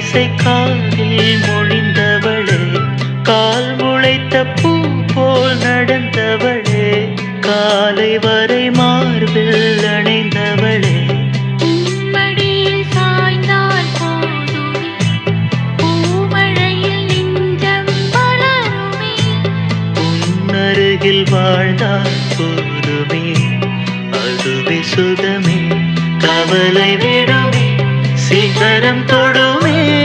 இசை காதில் மொழிந்தவளே, கால் முளைத்த பூ போல் நடந்தவளே, காலை வரை மார்பில் அணைந்தவளே. மடியில் சாய்ந்தால் போதுமே, பூமழையில் நெஞ்சம் வளருமே. உன்னருகில் வாழ்ந்தால் போதுமே, அதுவே சுகமே. கவலை விடுமே, சிகரம் தொடுமே.